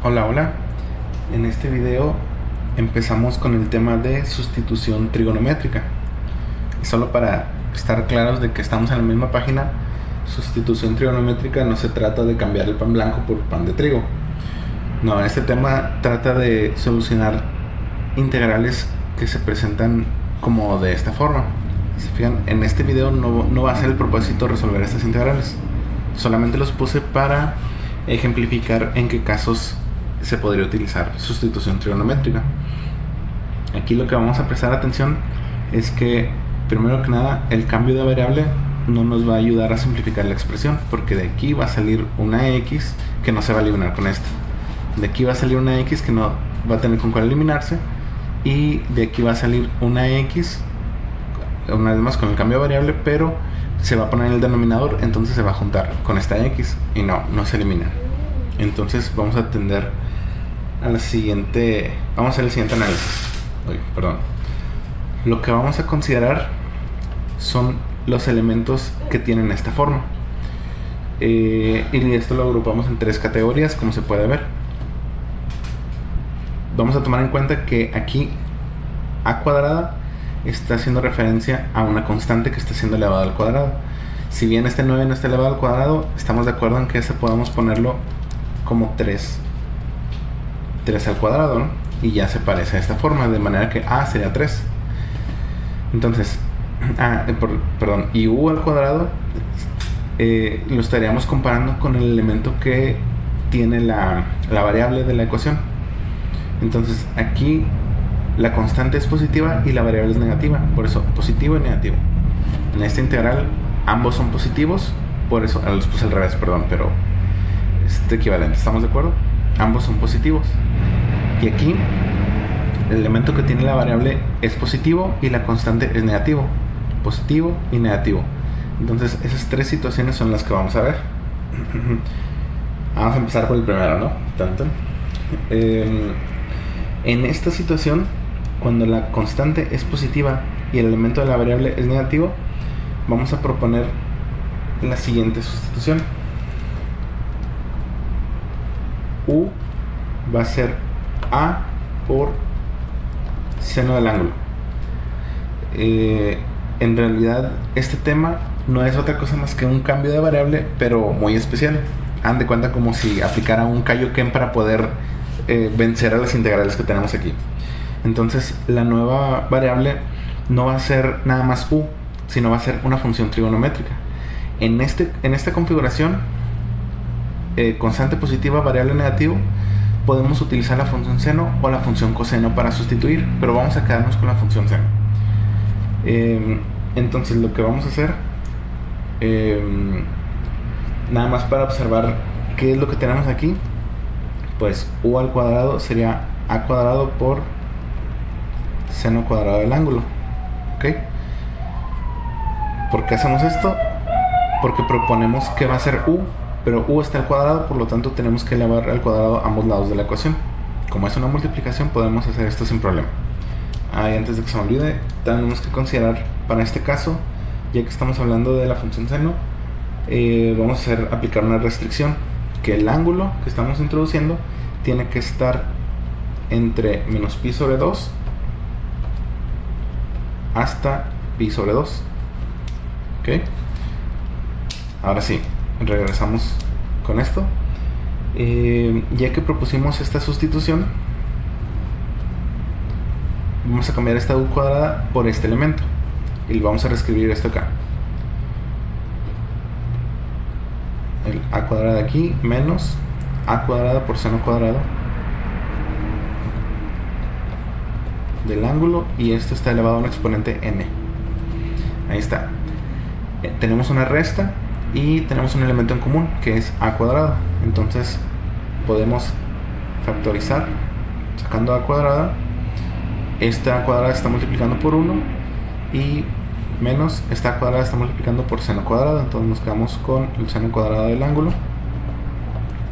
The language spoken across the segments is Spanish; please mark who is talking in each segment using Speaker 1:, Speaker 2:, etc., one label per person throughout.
Speaker 1: Hola, hola. En este video empezamos con el tema de sustitución trigonométrica. Y solo para estar claros de que estamos en la misma página, sustitución trigonométrica no se trata de cambiar el pan blanco por pan de trigo. No, este tema trata de solucionar integrales que se presentan como de esta forma. Si fijan, en este video no va a ser el propósito resolver estas integrales. Solamente los puse para ejemplificar en qué casos se podría utilizar sustitución trigonométrica. Aquí lo que vamos a prestar atención es que, primero que nada, el cambio de variable no nos va a ayudar a simplificar la expresión, porque de aquí va a salir una x que no se va a eliminar con esta. De aquí va a salir una x que no va a tener con cuál eliminarse, y de aquí va a salir una x, una vez más con el cambio de variable, pero se va a poner en el denominador, entonces se va a juntar con esta x y no se elimina. Entonces vamos a atender a la siguiente, vamos a hacer el siguiente análisis. Lo que vamos a considerar son los elementos que tienen esta forma, y esto lo agrupamos en tres categorías, como se puede ver. Vamos a tomar en cuenta que aquí a cuadrada está haciendo referencia a una constante que está siendo elevada al cuadrado. Si bien este 9 no está elevado al cuadrado, estamos de acuerdo en que este podemos ponerlo como 3 al cuadrado, ¿no? Y ya se parece a esta forma, de manera que A sería 3. Entonces, y U al cuadrado lo estaríamos comparando con el elemento que tiene la variable de la ecuación. Entonces aquí la constante es positiva y la variable es negativa, por eso positivo y negativo. En esta integral ambos son positivos, por eso los puse al revés, pero es equivalente, ¿estamos de acuerdo? Ambos son positivos. Y aquí el elemento que tiene la variable es positivo y la constante es negativo. Positivo y negativo. Entonces esas tres situaciones son las que vamos a ver. Vamos a empezar por el primero, ¿no? En esta situación, cuando la constante es positiva y el elemento de la variable es negativo, vamos a proponer la siguiente sustitución. U va a ser A por seno del ángulo. En realidad este tema no es otra cosa más que un cambio de variable, pero muy especial. Hagan de cuenta como si aplicara un Kaioken para poder vencer a las integrales que tenemos aquí. Entonces la nueva variable no va a ser nada más U, sino va a ser una función trigonométrica. En esta configuración, constante positiva, variable negativo, podemos utilizar la función seno o la función coseno para sustituir, pero vamos a quedarnos con la función seno. Entonces lo que vamos a hacer, nada más para observar qué es lo que tenemos aquí, pues U al cuadrado sería A cuadrado por seno cuadrado del ángulo. ¿Ok? ¿Por qué hacemos esto? Porque proponemos que va a ser U, pero U está al cuadrado, por lo tanto tenemos que elevar al cuadrado ambos lados de la ecuación. Como es una multiplicación, podemos hacer esto sin problema. Y antes de que se me olvide, tenemos que considerar para este caso, ya que estamos hablando de la función seno, vamos a aplicar una restricción, que el ángulo que estamos introduciendo tiene que estar entre menos pi sobre 2 hasta pi sobre 2. ¿Ok? Ahora sí, regresamos con esto. Ya que propusimos esta sustitución, vamos a cambiar esta U cuadrada por este elemento y vamos a reescribir esto acá. El A cuadrada de aquí menos A cuadrada por seno cuadrado del ángulo, y esto está elevado a un exponente n. Ahí está. Tenemos una resta y tenemos un elemento en común que es A cuadrado. Entonces podemos factorizar sacando A cuadrada. Esta A cuadrada está multiplicando por 1 y menos esta A cuadrada está multiplicando por seno cuadrado. Entonces nos quedamos con el seno cuadrado del ángulo,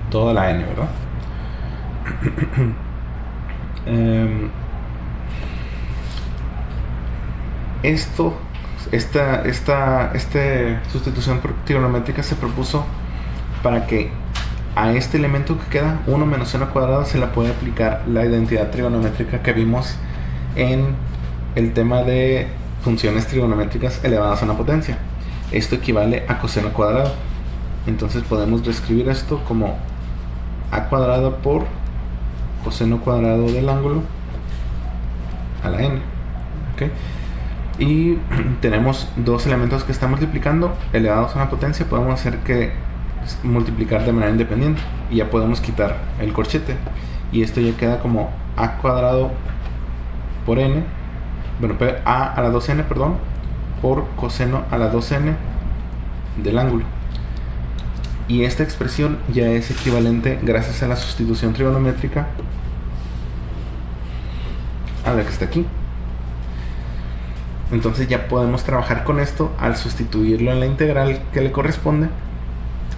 Speaker 1: toda la n, ¿verdad? Esta sustitución trigonométrica se propuso para que a este elemento que queda, 1 menos seno cuadrado, se le puede aplicar la identidad trigonométrica que vimos en el tema de funciones trigonométricas elevadas a una potencia. Esto equivale a coseno cuadrado. Entonces podemos reescribir esto como a cuadrado por coseno cuadrado del ángulo a la n. ¿Okay? Y tenemos dos elementos que están multiplicando elevados a una potencia. Podemos hacer que multiplicar de manera independiente y ya podemos quitar el corchete, y esto ya queda como a cuadrado por n, bueno, a la 2n, perdón, por coseno a la 2n del ángulo. Y esta expresión ya es equivalente, gracias a la sustitución trigonométrica, a la que está aquí. Entonces ya podemos trabajar con esto al sustituirlo en la integral que le corresponde,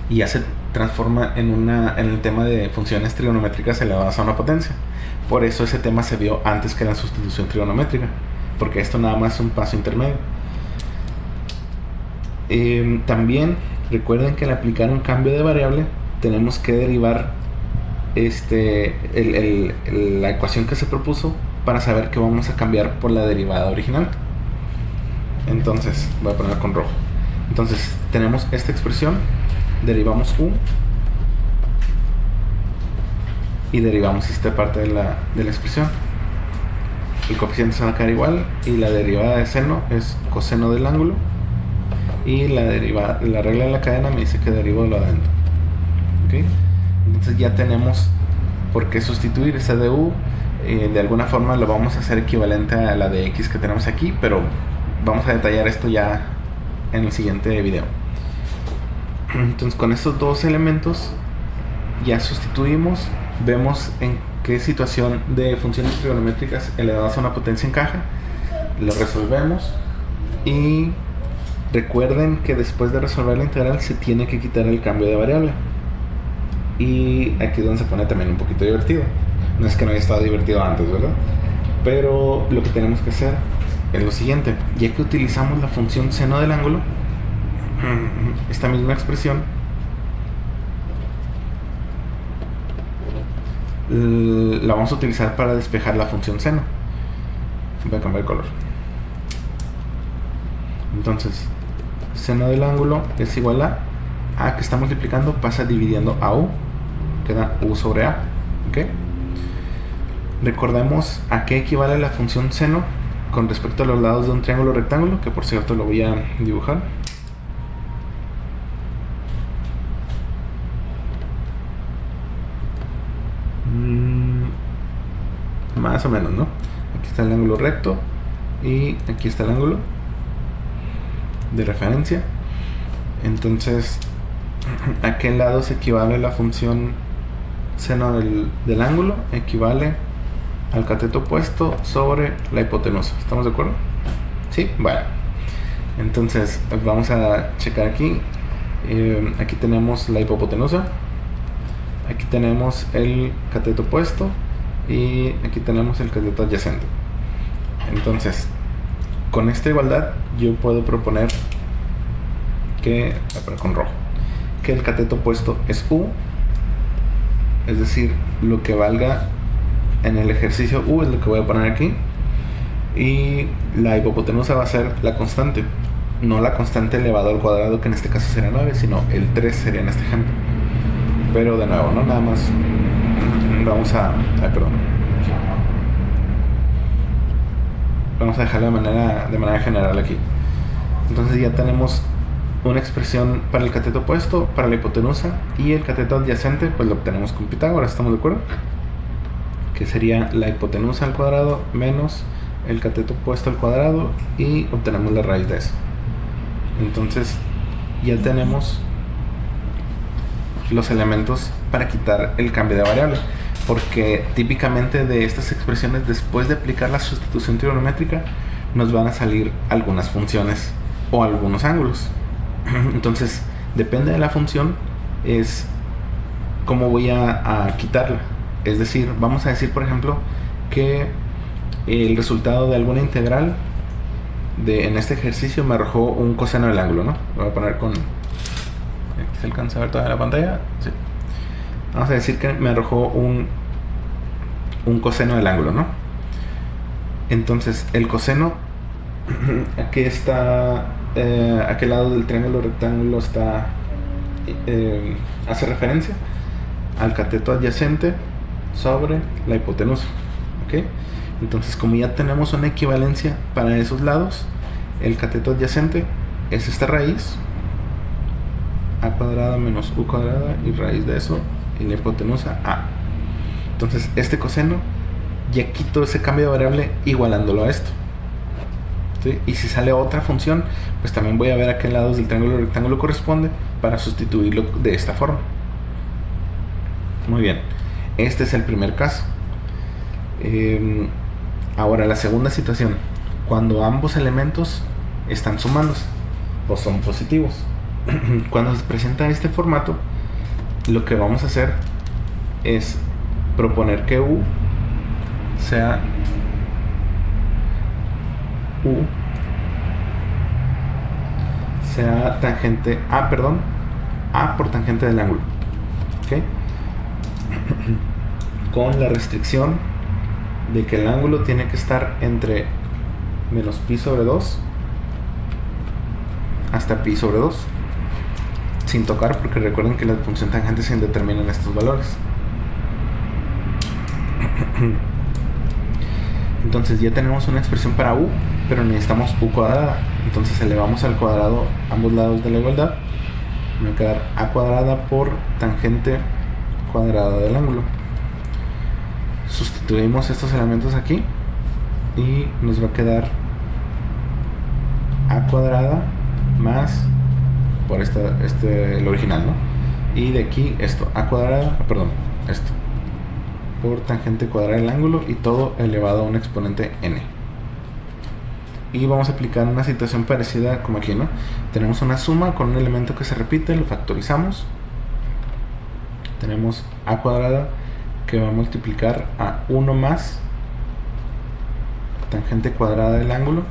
Speaker 1: y ya se transforma en el tema de funciones trigonométricas elevadas a una potencia. Por eso ese tema se vio antes que la sustitución trigonométrica, porque esto nada más es un paso intermedio. También recuerden que al aplicar un cambio de variable tenemos que derivar la ecuación que se propuso para saber que vamos a cambiar por la derivada original. Entonces voy a poner con rojo. Entonces tenemos esta expresión, derivamos u y derivamos esta parte de la expresión. El coeficiente se va a quedar igual, y la derivada de seno es coseno del ángulo, y la regla de la cadena me dice que derivo de lo adentro. ¿Okay? Entonces ya tenemos por qué sustituir esa de u. De alguna forma lo vamos a hacer equivalente a la de x que tenemos aquí, pero vamos a detallar esto ya en el siguiente video. Entonces con estos dos elementos ya sustituimos, vemos en qué situación de funciones trigonométricas elevadas a una potencia encaja, lo resolvemos, y recuerden que después de resolver la integral se tiene que quitar el cambio de variable, y aquí es donde se pone también un poquito divertido. No es que no haya estado divertido antes, ¿verdad? Pero lo que tenemos que hacer es lo siguiente: ya que utilizamos la función seno del ángulo, esta misma expresión la vamos a utilizar para despejar la función seno. Voy a cambiar el color. Entonces seno del ángulo es igual a que está multiplicando, pasa dividiendo a u, queda u sobre a. ¿Okay? Recordemos a qué equivale la función seno con respecto a los lados de un triángulo rectángulo, que por cierto lo voy a dibujar. Más o menos, ¿no? Aquí está el ángulo recto y aquí está el ángulo de referencia. Entonces, ¿a qué lado se equivale la función seno del ángulo? Equivale al cateto opuesto sobre la hipotenusa. ¿Estamos de acuerdo? Sí, bueno. Entonces vamos a checar aquí. Aquí tenemos la hipotenusa, aquí tenemos el cateto opuesto, y aquí tenemos el cateto adyacente. Entonces, con esta igualdad yo puedo proponer que, con rojo, que el cateto opuesto es u, es decir, lo que valga en el ejercicio u es lo que voy a poner aquí, y la hipotenusa va a ser la constante, no la constante elevado al cuadrado, que en este caso sería 9, sino el 3 sería en este ejemplo. Pero de nuevo, no nada más vamos a dejarlo de manera general aquí. Entonces ya tenemos una expresión para el cateto opuesto, para la hipotenusa, y el cateto adyacente pues lo obtenemos con Pitágoras. ¿Estamos de acuerdo? Que sería la hipotenusa al cuadrado menos el cateto opuesto al cuadrado, y obtenemos la raíz de eso. Entonces ya tenemos los elementos para quitar el cambio de variable, porque típicamente de estas expresiones, después de aplicar la sustitución trigonométrica, nos van a salir algunas funciones o algunos ángulos. Entonces depende de la función es cómo voy a quitarla. Es decir, vamos a decir por ejemplo que el resultado de alguna integral en este ejercicio me arrojó un coseno del ángulo, ¿no? Lo voy a poner con... ¿Se alcanza a ver toda la pantalla? Sí. Vamos a decir que me arrojó un coseno del ángulo, ¿no? Entonces el coseno, aquí está, a qué lado del triángulo rectángulo está, hace referencia al cateto adyacente sobre la hipotenusa, ¿ok? Entonces, como ya tenemos una equivalencia para esos lados, el cateto adyacente es esta raíz, a cuadrada menos u cuadrada, y raíz de eso, y la hipotenusa a. Entonces, este coseno ya quito ese cambio de variable igualándolo a esto, ¿sí? Y si sale otra función, pues también voy a ver a qué lados del triángulo rectángulo corresponde para sustituirlo de esta forma. Muy bien, este es el primer caso. Ahora, la segunda situación, cuando ambos elementos están sumándose o son positivos. Cuando se presenta este formato, lo que vamos a hacer es proponer que U sea tangente A, A por tangente del ángulo, ¿ok? Con la restricción de que el ángulo tiene que estar entre menos pi sobre 2 hasta pi sobre 2, sin tocar, porque recuerden que la función tangente se determina en estos valores. Entonces ya tenemos una expresión para U, pero necesitamos U cuadrada. Entonces elevamos al cuadrado ambos lados de la igualdad. Me va a quedar A cuadrada por tangente cuadrada del ángulo. Sustituimos estos elementos aquí y nos va a quedar A cuadrada más por el original, ¿no? Y de aquí esto, A cuadrada, esto por tangente cuadrada del ángulo, y todo elevado a un exponente n. Y vamos a aplicar una situación parecida como aquí, ¿no? Tenemos una suma con un elemento que se repite, lo factorizamos. Tenemos A cuadrada que va a multiplicar a 1 más tangente cuadrada del ángulo,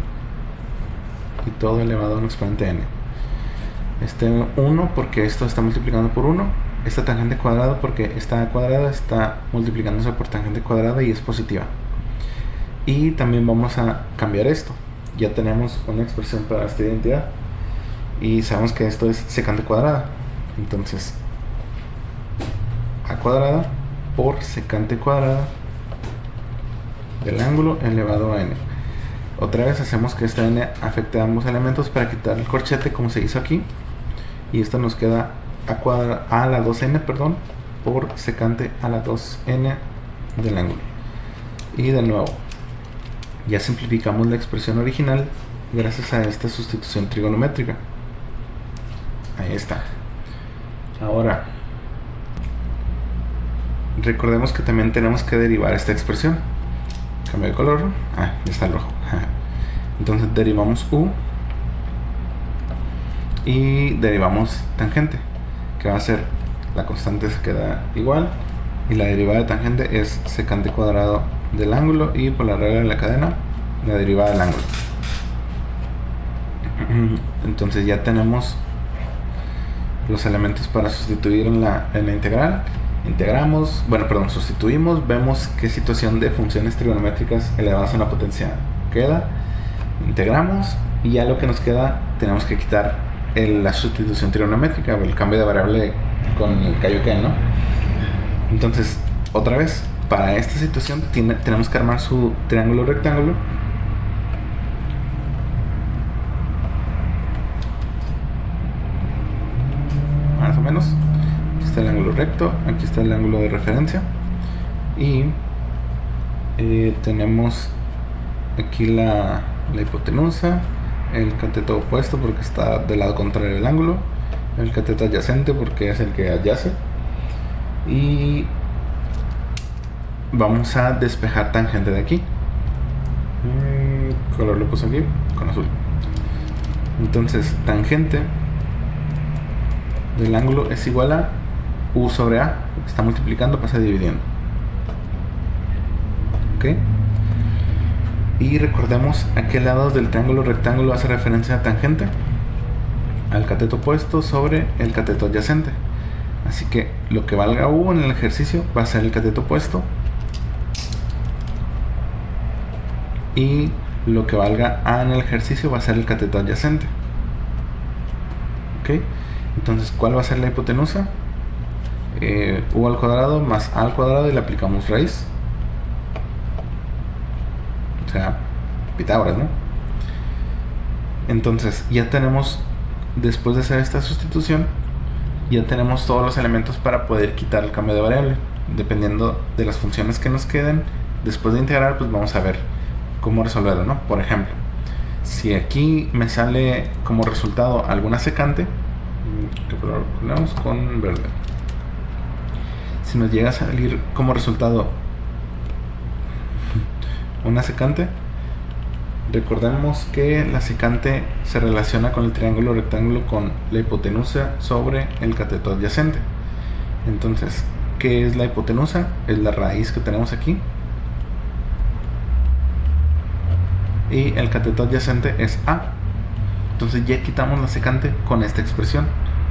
Speaker 1: y todo elevado a un exponente n. Este 1 porque esto está multiplicando por 1, esta tangente cuadrada porque esta cuadrada está multiplicándose por tangente cuadrada y es positiva. Y también vamos a cambiar esto. Ya tenemos una expresión para esta identidad y sabemos que esto es secante cuadrada. Entonces, A cuadrada por secante cuadrada del ángulo elevado a n. Otra vez hacemos que esta n afecte a ambos elementos para quitar el corchete, como se hizo aquí. Y esto nos queda a la 2n, por secante a la 2n del ángulo. Y de nuevo, ya simplificamos la expresión original gracias a esta sustitución trigonométrica. Ahí está. Ahora, recordemos que también tenemos que derivar esta expresión. Cambio de color. Ya está el rojo. Entonces derivamos U y derivamos tangente, que va a ser la constante, se queda igual, y la derivada de tangente es secante cuadrado del ángulo, y por la regla de la cadena, la derivada del ángulo. Entonces ya tenemos los elementos para sustituir en la integral. Integramos, sustituimos, vemos qué situación de funciones trigonométricas elevadas a una potencia queda, integramos, y ya lo que nos queda, tenemos que quitar la sustitución trigonométrica, el cambio de variable con el Kaioken, ¿no? Entonces, otra vez, para esta situación tenemos que armar su triángulo rectángulo. Más o menos. Aquí está el ángulo recto, aquí está el ángulo de referencia, y tenemos aquí la hipotenusa, el cateto opuesto porque está del lado contrario del ángulo, el cateto adyacente porque es el que adyace, y vamos a despejar tangente de aquí. Color lo puse aquí con azul. Entonces tangente del ángulo es igual a U sobre A, está multiplicando, pasa dividiendo. ¿Ok? Y recordemos a qué lados del triángulo rectángulo hace referencia a tangente. Al cateto opuesto sobre el cateto adyacente. Así que lo que valga u en el ejercicio va a ser el cateto opuesto, y lo que valga a en el ejercicio va a ser el cateto adyacente. ¿Ok? Entonces, ¿cuál va a ser la hipotenusa? U al cuadrado más a al cuadrado, y le aplicamos raíz. O sea, Pitágoras, ¿no? Entonces, ya tenemos, después de hacer esta sustitución, ya tenemos todos los elementos para poder quitar el cambio de variable. Dependiendo de las funciones que nos queden, después de integrar, pues vamos a ver cómo resolverlo, ¿no? Por ejemplo, si aquí me sale como resultado alguna secante, que ponemos con verde. Si nos llega a salir como resultado una secante, recordemos que la secante se relaciona con el triángulo rectángulo con la hipotenusa sobre el cateto adyacente. Entonces, ¿qué es la hipotenusa? Es la raíz que tenemos aquí, y el cateto adyacente es a. Entonces ya quitamos la secante con esta expresión.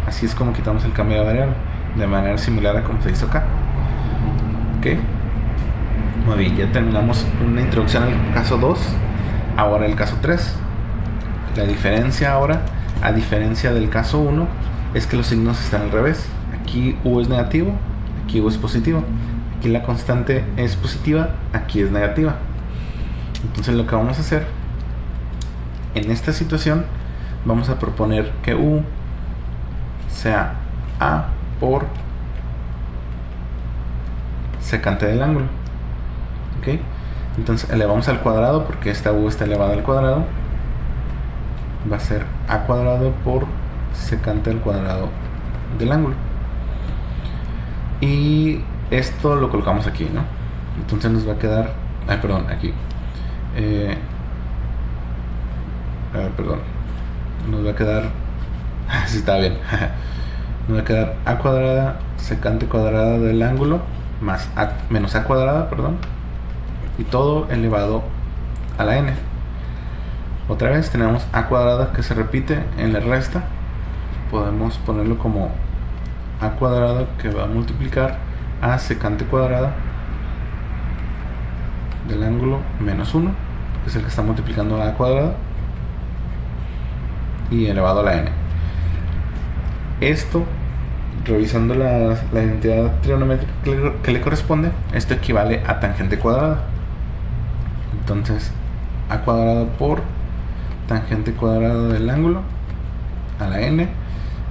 Speaker 1: Así es como quitamos el cambio de variable, de manera similar a como se hizo acá. Ok, muy bien, ya terminamos una introducción al caso 2. Ahora el caso 3. La diferencia ahora, a diferencia del caso 1, es que los signos están al revés. Aquí u es negativo, aquí u es positivo. Aquí la constante es positiva, aquí es negativa. Entonces lo que vamos a hacer en esta situación, vamos a proponer que u sea a por secante del ángulo. ¿Ok? Entonces elevamos al cuadrado, porque esta u está elevada al cuadrado. Va a ser a cuadrado por secante al cuadrado del ángulo. Y esto lo colocamos aquí, ¿no? Entonces nos va a quedar... aquí. Nos va a quedar... sí, está bien. Nos va a quedar a cuadrada secante cuadrada del ángulo más a, menos a cuadrada, y todo elevado a la n. Otra vez tenemos a cuadrada que se repite en la resta. Podemos ponerlo como a cuadrada que va a multiplicar a secante cuadrada del ángulo menos 1, que es el que está multiplicando a cuadrada, y elevado a la n. Esto, revisando la identidad trigonométrica que le corresponde, esto equivale a tangente cuadrada. Entonces, a cuadrado por tangente cuadrada del ángulo a la n,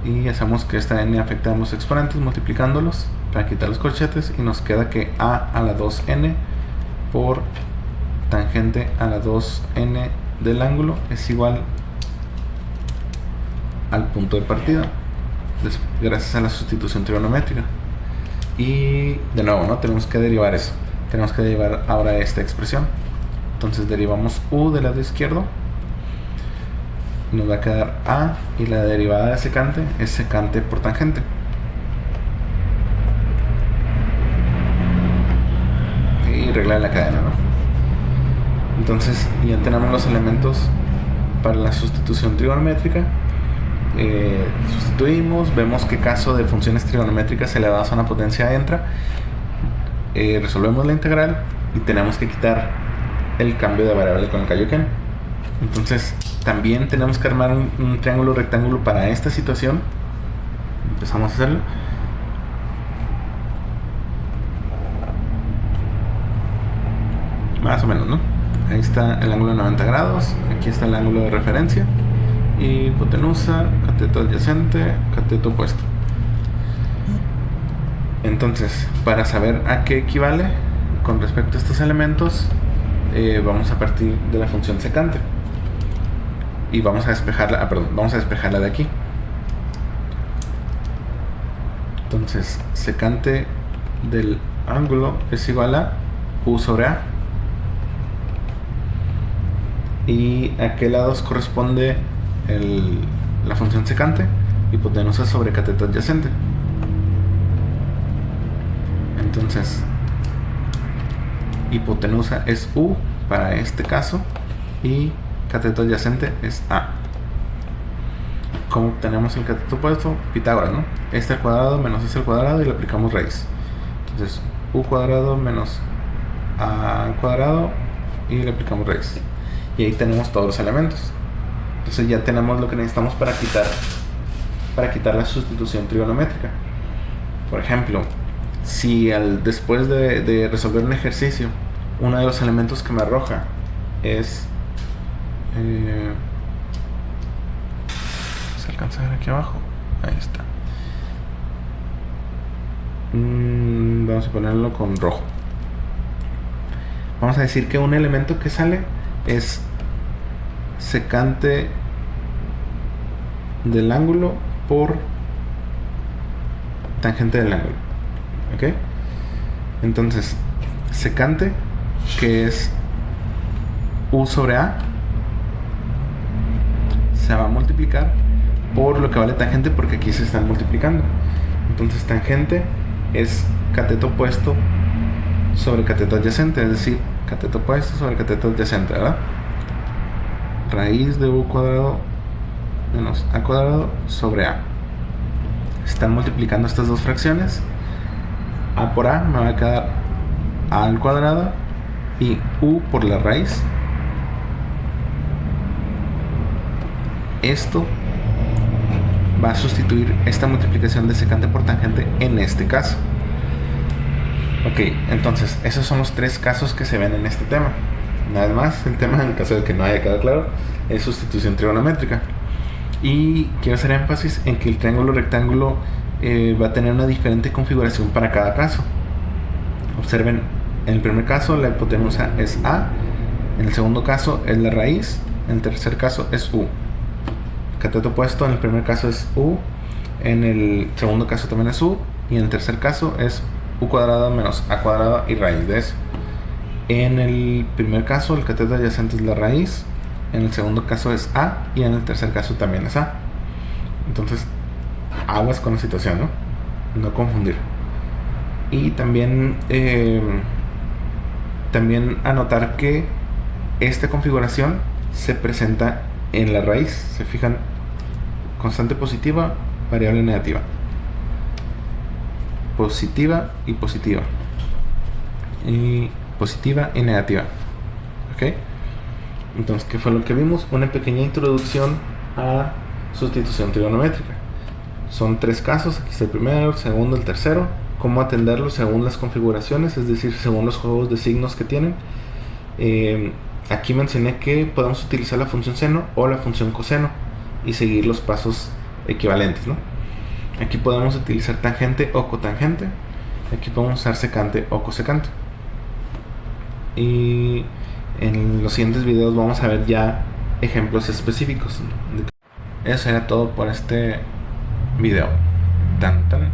Speaker 1: y hacemos que esta n afecte a ambos exponentes multiplicándolos para quitar los corchetes, y nos queda que a la 2n por tangente a la 2n del ángulo es igual al punto de partida, gracias a la sustitución trigonométrica. Y de nuevo, ¿no? Tenemos que derivar eso. Tenemos que derivar ahora esta expresión. Entonces derivamos u del lado izquierdo, nos va a quedar a, y la derivada de secante es secante por tangente. Y regla de la cadena, ¿no? Entonces ya tenemos los elementos para la sustitución trigonométrica. Sustituimos, vemos qué caso de funciones trigonométricas elevadas a una potencia entra, resolvemos la integral y tenemos que quitar el cambio de variable con el Kaioken. Entonces también tenemos que armar un triángulo rectángulo para esta situación. Empezamos a hacerlo. Más o menos, ¿no? Ahí está el ángulo de 90 grados, aquí está el ángulo de referencia, y hipotenusa, cateto adyacente, cateto opuesto. Entonces, para saber a qué equivale con respecto a estos elementos, vamos a partir de la función secante y vamos a despejarla, vamos a despejarla de aquí. Entonces, secante del ángulo es igual a u sobre a, y a qué lados corresponde la función secante, hipotenusa sobre cateto adyacente. Entonces, hipotenusa es u para este caso y cateto adyacente es a. ¿Cómo obtenemos el cateto opuesto? Pitágoras, ¿no? Este al cuadrado menos este al cuadrado y le aplicamos raíz. Entonces, u cuadrado menos a al cuadrado y le aplicamos raíz. Y ahí tenemos todos los elementos. Entonces ya tenemos lo que necesitamos para quitar la sustitución trigonométrica. Por ejemplo, si después de resolver un ejercicio, uno de los elementos que me arroja es... ¿se alcanza a ver aquí abajo? Ahí está. Vamos a ponerlo con rojo. Vamos a decir que un elemento que sale es secante del ángulo por tangente del ángulo. ¿Ok? Entonces, secante, que es u sobre a, se va a multiplicar por lo que vale tangente, porque aquí se están multiplicando. Entonces, tangente es cateto opuesto sobre cateto adyacente, es decir, cateto opuesto sobre cateto adyacente, ¿verdad? Raíz de u cuadrado menos a cuadrado sobre a. Están multiplicando estas dos fracciones. A por a me va a quedar a al cuadrado y u por la raíz. Esto va a sustituir esta multiplicación de secante por tangente en este caso. Ok, entonces esos son los tres casos que se ven en este tema. Nada más, el tema, en caso de que no haya quedado claro, es sustitución trigonométrica. Y quiero hacer énfasis en que el triángulo rectángulo va a tener una diferente configuración para cada caso. Observen, en el primer caso la hipotenusa es a, en el segundo caso es la raíz, en el tercer caso es u. Cateto opuesto en el primer caso es u, en el segundo caso también es u, y en el tercer caso es u cuadrado menos a cuadrado y raíz de eso. En el primer caso el cateto adyacente es la raíz, en el segundo caso es a y en el tercer caso también es a. Entonces, aguas con la situación, no confundir. Y también anotar que esta configuración se presenta en la raíz. Se fijan, constante positiva, variable negativa, positiva y positiva, y positiva y negativa. ¿Ok? Entonces, ¿qué fue lo que vimos? Una pequeña introducción a sustitución trigonométrica. Son tres casos, aquí está el primero, el segundo, el tercero. Cómo atenderlos según las configuraciones, es decir, según los juegos de signos que tienen. Aquí mencioné que podemos utilizar la función seno o la función coseno y seguir los pasos equivalentes, ¿no? Aquí podemos utilizar tangente o cotangente. Aquí podemos usar secante o cosecante. Y en los siguientes videos vamos a ver ya ejemplos específicos. Eso era todo por este video. Tan tan.